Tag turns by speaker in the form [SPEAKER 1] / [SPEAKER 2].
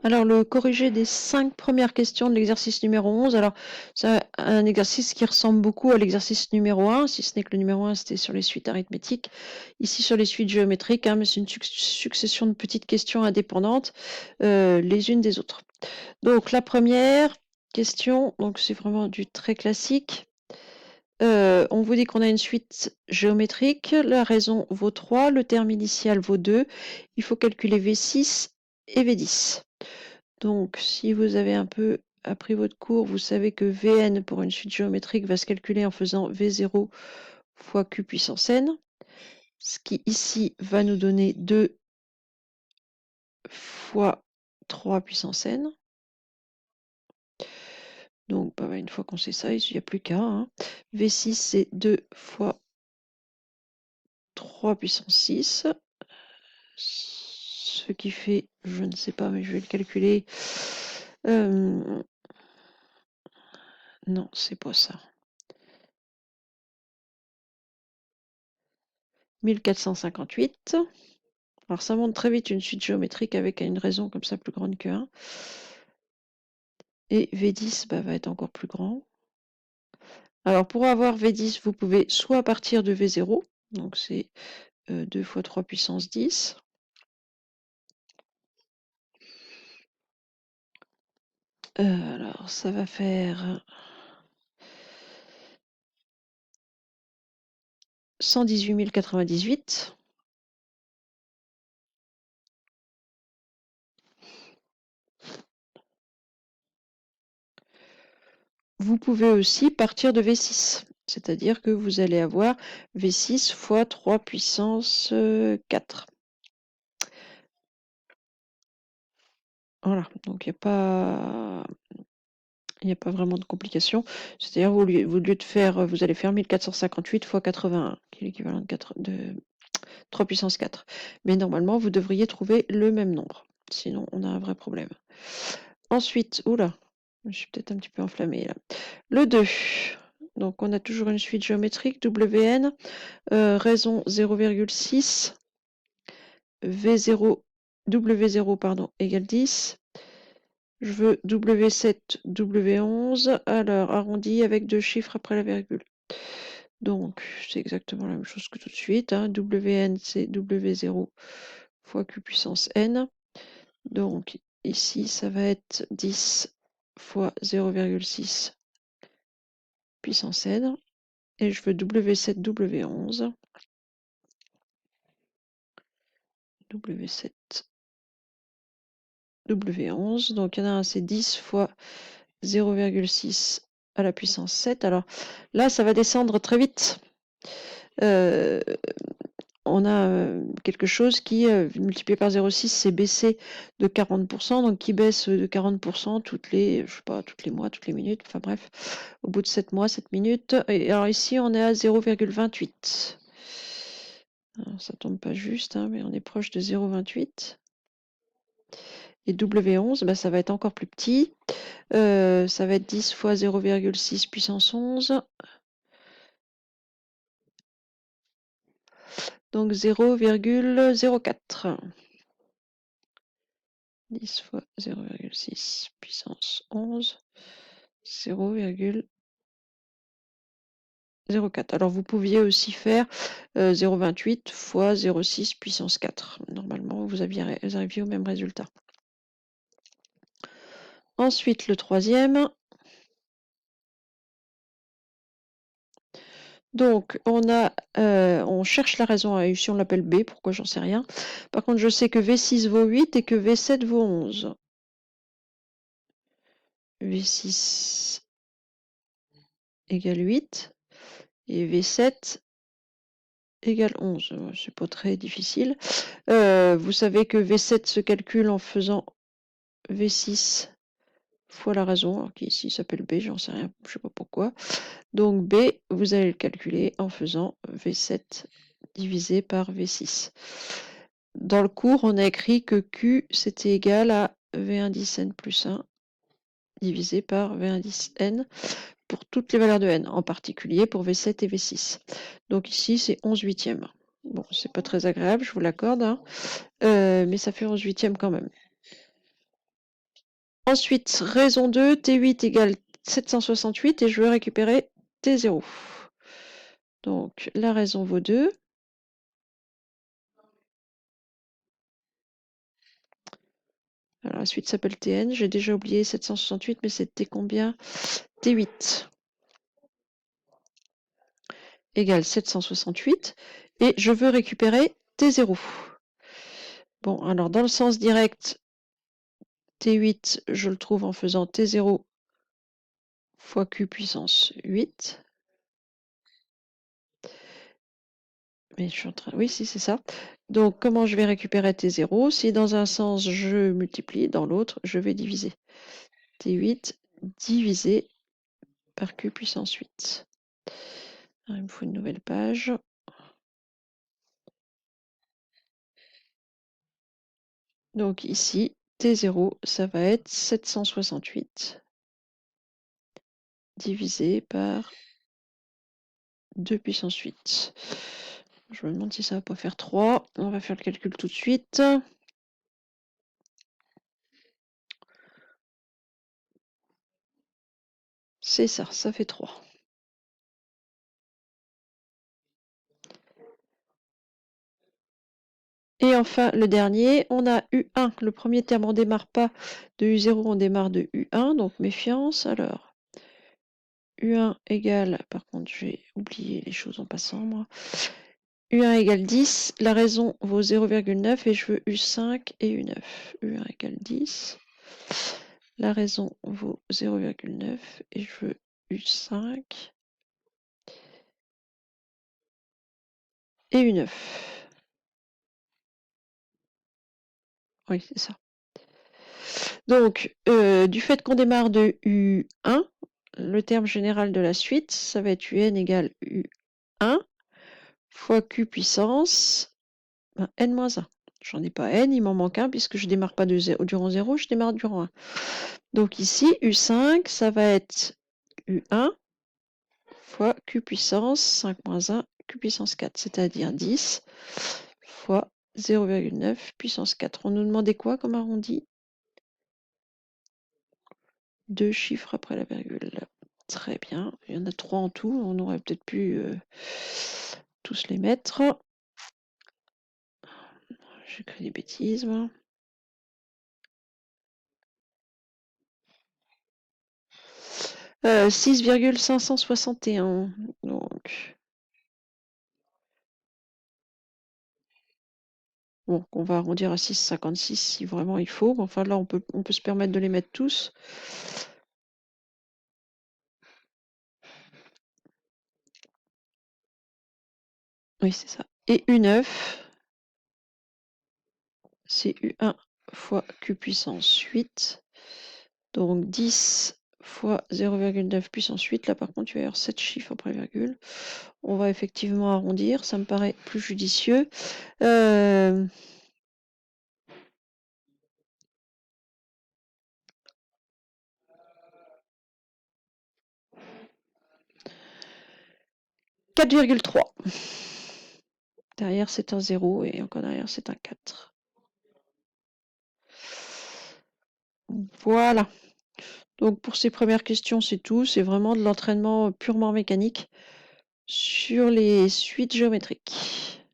[SPEAKER 1] Alors, le corrigé des 5 premières questions de l'exercice numéro 11. Alors, c'est un exercice qui ressemble beaucoup à l'exercice numéro 1, si ce n'est que le numéro 1, c'était sur les suites arithmétiques. Ici, sur les suites géométriques, mais c'est une succession de petites questions indépendantes, les unes des autres. Donc, la première question, donc c'est vraiment du très classique. On vous dit qu'on a une suite géométrique, la raison vaut 3, le terme initial vaut 2. Il faut calculer V6 et V10. Donc, si vous avez un peu appris votre cours, vous savez que Vn pour une suite géométrique va se calculer en faisant V0 fois Q puissance n, ce qui ici va nous donner 2 fois 3 puissance n. Donc, une fois qu'on sait ça, il n'y a plus qu'à. V6, c'est 2 fois 3 puissance 6. Ce qui fait, je ne sais pas, mais je vais le calculer. Non, c'est pas ça. 1458. Alors ça monte très vite une suite géométrique avec une raison comme ça plus grande que 1. Et V10 va être encore plus grand. Alors pour avoir V10, vous pouvez soit partir de V0, donc c'est 2 fois 3 puissance 10. Alors ça va faire 118 098. Vous pouvez aussi partir de V6, c'est-à-dire que vous allez avoir V6 fois 3 puissance 4. Voilà, donc il n'y a pas vraiment de complications. C'est-à-dire vous allez faire 1458 fois 81, qui est l'équivalent de 3 puissance 4. Mais normalement, vous devriez trouver le même nombre. Sinon, on a un vrai problème. Ensuite, oula, je suis peut-être un petit peu enflammée là. Le 2. Donc, on a toujours une suite géométrique, Wn, raison 0,6, W0 égale 10. Je veux W7, W11, alors arrondi avec 2 chiffres après la virgule. Donc, c'est exactement la même chose que tout de suite. Wn, c'est W0 fois Q puissance n. Donc, ici, ça va être 10 fois 0,6 puissance n. Et je veux W7, W11. W7, W11. Donc, il y en a un, c'est 10 fois 0,6 à la puissance 7. Alors là, ça va descendre très vite. On a quelque chose qui, multiplié par 0,6, c'est baissé de 40%, donc qui baisse de 40% toutes les mois, toutes les minutes, enfin bref, au bout de 7 mois, 7 minutes. Et alors ici, on est à 0,28. Ça tombe pas juste, mais on est proche de 0,28. Et W11, ça va être encore plus petit. Ça va être 10 fois 0,6 puissance 11. Donc 0,04. 10 fois 0,6 puissance 11. 0,04. Alors vous pouviez aussi faire 0,28 fois 0,6 puissance 4. Normalement, vous arriviez au même résultat. Ensuite, le troisième. Donc, on cherche la raison à ici on l'appelle B, pourquoi j'en sais rien. Par contre, je sais que V6 vaut 8 et que V7 vaut 11. V6 égale 8 et V7 égale 11. C'est pas très difficile. Vous savez que V7 se calcule en faisant V6 fois la raison, alors qui ici s'appelle B, j'en sais rien, je sais pas pourquoi. Donc B, vous allez le calculer en faisant V7 divisé par V6. Dans le cours, on a écrit que Q, c'était égal à V indice n plus 1 divisé par V indice n pour toutes les valeurs de n, en particulier pour V7 et V6. Donc ici, c'est 11 huitièmes. Bon, c'est pas très agréable, je vous l'accorde, mais ça fait 11 huitièmes quand même. Ensuite, raison 2, T8 égale 768 et je veux récupérer T0. Donc, la raison vaut 2. Alors, la suite s'appelle Tn. J'ai déjà oublié 768, mais c'était combien? T8 égale 768. Et je veux récupérer T0. Bon, alors dans le sens direct, T8, je le trouve en faisant T0 fois Q puissance 8. Mais je suis en train... Oui, si, c'est ça. Donc, comment je vais récupérer T0? Si dans un sens, je multiplie, dans l'autre, je vais diviser. T8 divisé par Q puissance 8. Alors, il me faut une nouvelle page. Donc ici, T0, ça va être 768 divisé par 2 puissance 8. Je me demande si ça va pas faire 3. On va faire le calcul tout de suite. C'est ça, ça fait 3. Et enfin, le dernier, on a U1. Le premier terme, on ne démarre pas de U0, on démarre de U1, donc méfiance. Alors, U1 égale, par contre, j'ai oublié les choses en passant, moi. U1 égale 10, la raison vaut 0,9 et je veux U5 et U9. U1 égale 10, la raison vaut 0,9 et je veux U5 et U9. Oui, c'est ça. Donc, du fait qu'on démarre de U1, le terme général de la suite, ça va être UN égale U1 fois Q puissance N-1. J'en ai pas N, il m'en manque un puisque je démarre pas durant 0, je démarre durant 1. Donc ici, U5, ça va être U1 fois Q puissance 5 moins 1, Q puissance 4, c'est-à-dire 10 fois 0,9 puissance 4. On nous demandait quoi comme arrondi? 2 chiffres après la virgule. Très bien. Il y en a 3 en tout. On aurait peut-être pu tous les mettre. J'écris des bêtises, moi. Euh, 6,561. Donc, bon, on va arrondir à 6,56 si vraiment il faut. Enfin, là, on peut se permettre de les mettre tous. Oui, c'est ça. Et U9, c'est U1 fois Q puissance 8. Donc 10 fois 0,9 puissance 8. Là, par contre, tu vas avoir 7 chiffres après virgule. On va effectivement arrondir. Ça me paraît plus judicieux. 4,3. Derrière, c'est un 0 et encore derrière, c'est un 4. Voilà. Donc pour ces premières questions, c'est tout. C'est vraiment de l'entraînement purement mécanique sur les suites géométriques.